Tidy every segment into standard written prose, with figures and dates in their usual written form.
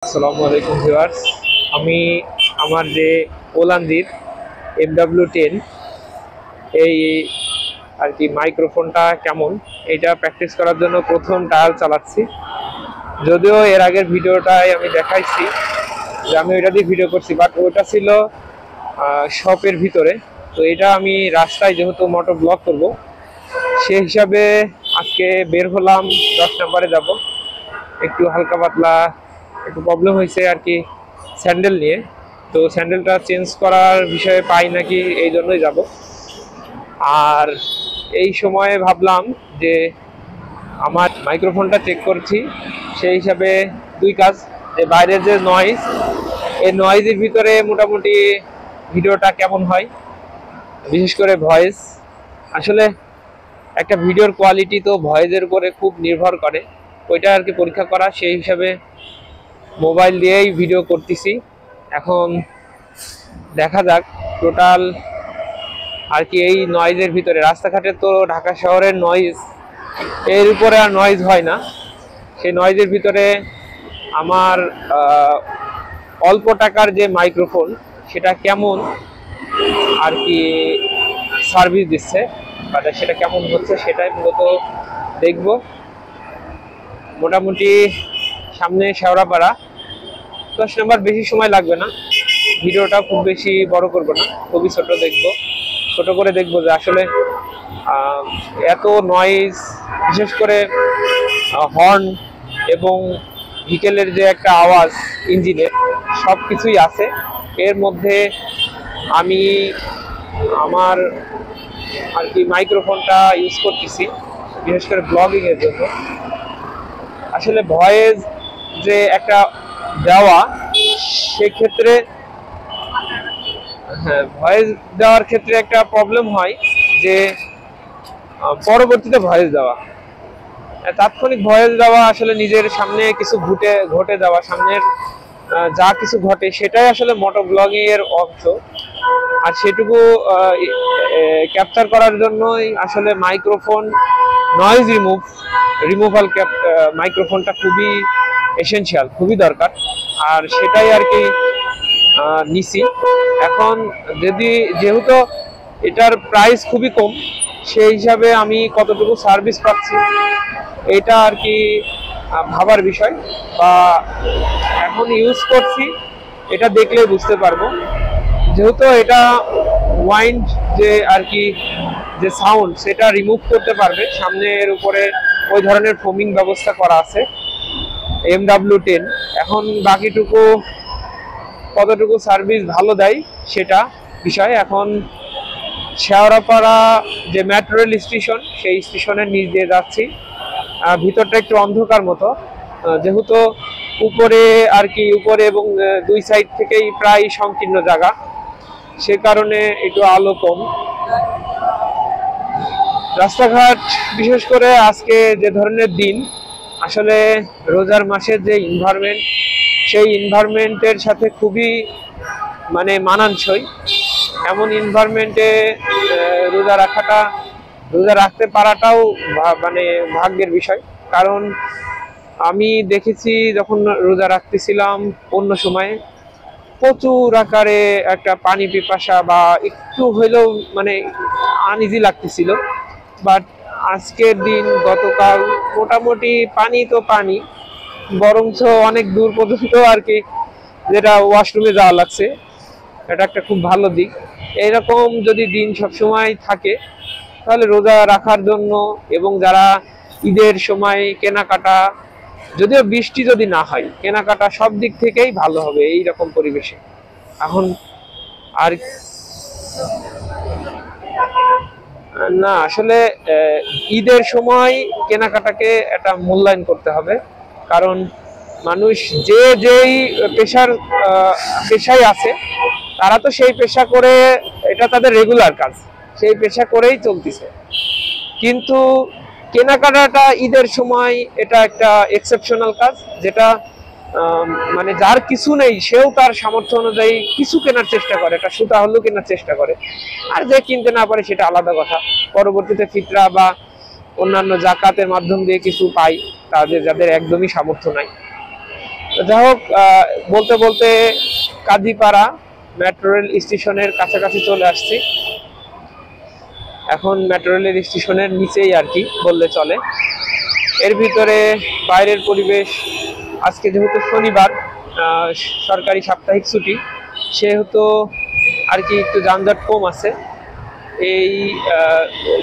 আসসালামু আলাইকুম ভিউয়ার্স। আমি আমার যে ওলান্দির MW10 এই আর কি মাইক্রোফোনটা কেমন এটা প্র্যাকটিস করার জন্য প্রথম ট্রায়াল চালাচ্ছি। যদিও এর আগের ভিডিওটায় আমি দেখাইছি যে আমি ওইটা দিয়ে ভিডিও করছি, বাট ওটা ছিল শপের ভিতরে। তো এটা আমি রাস্তায় যেহেতু মোটর ব্লগ করব, সেই হিসাবে আজকে বের হলাম 10 নম্বরে যাব। একটু হালকা পাতলা একটু প্রবলেম হয়েছে আর কি স্যান্ডেল নিয়ে। তো স্যান্ডেলটা চেঞ্জ করার বিষয়ে পাই নাকি, এই জন্যই যাব। আর এই সময়ে ভাবলাম যে আমার মাইক্রোফোনটা চেক করছি, সেই হিসাবে দুই কাজ, যে বাইরের যে নয়েজ, এই নয়েজের ভিতরে মোটামুটি ভিডিওটা কেমন হয়, বিশেষ করে ভয়েস। আসলে একটা ভিডিওর কোয়ালিটি তো ভয়েসের উপরে খুব নির্ভর করে, ওইটা আর কি পরীক্ষা করা। সেই হিসাবে মোবাইল দিয়েই ভিডিও করতেছি। এখন দেখা যাক টোটাল আর কি এই নয়েজের ভিতরে, রাস্তাঘাটে তো ঢাকা শহরের নয়েজ, এর উপরে আর নয়েজ হয় না। সেই নয়েজের ভিতরে আমার অল্প টাকার যে মাইক্রোফোন সেটা কেমন আর কি সার্ভিস দিচ্ছে, বাট সেটা কেমন হচ্ছে সেটাই মূলত দেখব। মোটামুটি সামনে শেওড়াপাড়া, 10 নম্বর, বেশি সময় লাগবে না। ভিডিওটা খুব বেশি বড় করবো না, খুবই ছোট করে দেখবো যে আসলে এত নয়েজ, বিশেষ করে হর্ন এবং ভিকেলের যে একটা আওয়াজ ইঞ্জিনের, সব কিছুই আছে এর মধ্যে। আমি আমার আর কি মাইক্রোফোনটা ইউজ করতেছি বিশেষ করে ব্লগিং এর জন্য। আসলে ভয়েস যে একটা দেওয়া, সেক্ষেত্রে ভয়েস দেওয়ার ক্ষেত্রে একটা প্রবলেম হয় যে পরবর্তীতে ভয়েস দেওয়া, তাৎক্ষণিক ভয়েস দেওয়া, আসলে নিজের সামনে কিছু ঘটে যাওয়া, সামনের যা কিছু ঘটে সেটাই আসলে মোটো ব্লগিং এর অংশ। আর সেটুকু ক্যাপচার করার জন্যই আসলে মাইক্রোফোন নয়েজ রিমুভাল মাইক্রোফোনটা খুবই এসেনশিয়াল, খুবই দরকার। আর সেটাই আর কি নিছি। এখন যেহেতু এটার প্রাইস খুবই কম, সেই হিসাবে আমি কতটুকু সার্ভিস পাচ্ছি এটা আর কি ভাবার বিষয়, বা এখন ইউজ করছি এটা দেখলে বুঝতে পারবো। যেহেতু এটা ওয়াইন্ড যে আর কি যে সাউন্ড, সেটা রিমুভ করতে পারবে, সামনের উপরে ওই ধরনের ফোমিং ব্যবস্থা করা আছে MW10। এখন বাকিটুকু কতটুকু সার্ভিস ভালো দেয় সেটা বিষয়। এখন শেওড়াপাড়া যে মেট্রো রেল স্টেশন, সেই স্টেশনের নিচ দিয়ে যাচ্ছি। ভিতরটা একটু অন্ধকার মতো, যেহেতু উপরে আর কি উপরে এবং দুই সাইড থেকেই প্রায় সংকীর্ণ জায়গা, সে কারণে একটু আলো কম। রাস্তাঘাট বিশেষ করে আজকে যে ধরনের দিন, আসলে রোজার মাসের যে এনভায়রনমেন্ট, সেই এনভায়রনমেন্টের সাথে খুবই মানে মানানসই। এমন এনভায়রনমেন্টে রোজা রাখতে পারাটাও মানে ভাগ্যের বিষয়। কারণ আমি দেখেছি যখন রোজা রাখতেছিলাম অন্য সময়ে প্রচুর আকারে একটা পানি পিপাসা বা একটু হইলেও মানে আনইজি লাগতেছিল, বাট আজকের দিন, গতকাল মোটামুটি পানি তো পানি, বরঞ্চ অনেক দূর পর্যন্ত আর কি যেটা ওয়াশরুমে যাওয়া লাগছে। এটা একটা খুব ভালো দিক। এইরকম যদি দিন সবসময় থাকে তাহলে রোজা রাখার জন্য, এবং যারা ঈদের সময় কেনাকাটা, যদিও বৃষ্টি যদি না হয়, কেনাকাটা সব দিক থেকেই ভালো হবে এইরকম পরিবেশে। এখন আর না, আসলে ঈদের সময় কেনাকাটাকে একটা মূল্যায়ন করতে হবে। কারণ মানুষ যেই পেশায় আছে, তারা তো সেই পেশা করে, এটা তাদের রেগুলার কাজ, সেই পেশা করেই চলতেছে। কিন্তু কেনাকাটাটা ঈদের সময় এটা একটা এক্সেপশনাল কাজ, যেটা মানে যার কিছু নেই সেও তার সামর্থ্য অনুযায়ী কিছু কেনার চেষ্টা করে, একটা সুতা হলেও কেনার চেষ্টা করে। আর যে কিনতে না পারে সেটা আলাদা কথা, পরবর্তীতে ফিতরা বা অন্যান্য জাকাতের মাধ্যম দিয়ে কিছু পাই, যাদের একদমই সামর্থ্য নাই। যাই হোক, বলতে বলতে কাজীপাড়া মেট্রো রেল স্টেশনের কাছাকাছি চলে আসছি। এখন মেট্রো রেলের স্টেশনের নিচেই আর কি বললে চলে। এর ভিতরে বাইরের পরিবেশ, আজকে যেহেতু শনিবার, সরকারি সাপ্তাহিক ছুটি, সেহেতু আর কি একটু যানজট কম আছে। এই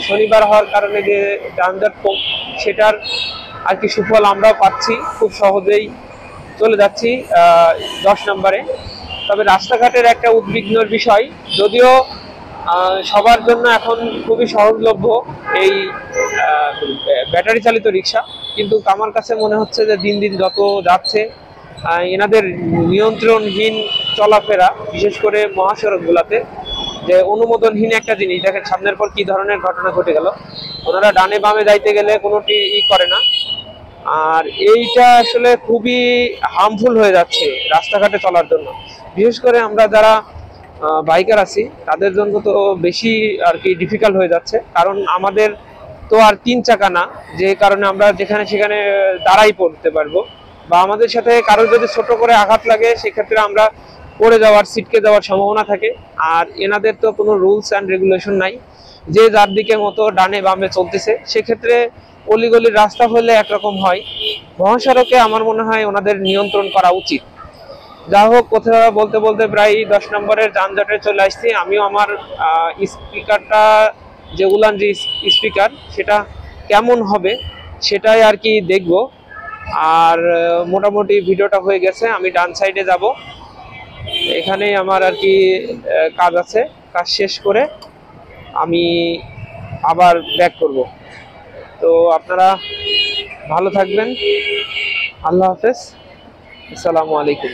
শনিবার হওয়ার কারণে যে যানজট কম, সেটার আর কি সুফল আমরাও পাচ্ছি। খুব সহজেই চলে যাচ্ছি 10 নম্বরে। তবে রাস্তাঘাটের একটা উদ্বিগ্নর বিষয়, যদিও সবার জন্য এখন খুবই সহজলভ্য এই ব্যাটারি চালিত রিক্সা, কিন্তু আমার কাছে মনে হচ্ছে যে দিন দিন যত যাচ্ছে এনাদের নিয়ন্ত্রণহীন চলাফেরা, বিশেষ করে মহাসড়কগুলোতে, যে অনুমোদনহীন একটা জিনিস। দেখেন সামনের পর কি ধরনের ঘটনা ঘটে গেল। ওনারা ডানে বামে যাইতে গেলে কোনোটি করে না। আর এইটা আসলে খুবই হার্মফুল হয়ে যাচ্ছে রাস্তাঘাটে চলার জন্য। বিশেষ করে আমরা যারা বাইকার আছি তাদের জন্য তো বেশি আর কি ডিফিকাল্ট হয়ে যাচ্ছে, কারণ আমাদের তো আর 3 চাকা না, যে কারণে আমরা যেখানে সেখানে দাঁড়াই পড়তে পারবো, বা আমাদের সাথে কারো যদি ছোট করে আঘাত লাগে সেক্ষেত্রে আমরা পড়ে যাওয়ার, ছিটকে যাওয়ার সম্ভাবনা থাকে। আর এনাদের তো কোনো রুলস অ্যান্ড রেগুলেশন নাই, যে যার দিকে মতো ডানে বামে চলতেছে। সেক্ষেত্রে অলিগলির রাস্তা হলে একরকম হয়, মহাসড়কে আমার মনে হয় ওনাদের নিয়ন্ত্রণ করা উচিত। যা হোক, কথা বলতে বলতে প্রায় 10 নম্বরের যানজটে চলে আসছি। আমিও আমার স্পিকারটা, যে উলান যে স্পিকার, সেটা কেমন হবে সেটাই আর কি দেখব। আর মোটামুটি ভিডিওটা হয়ে গেছে। আমি ডান সাইডে যাব, এখানেই আমার আর কি কাজ আছে। কাজ শেষ করে আমি আবার ব্যাক করব। তো আপনারা ভালো থাকবেন। আল্লাহ হাফেজ, আসসালামু আলাইকুম।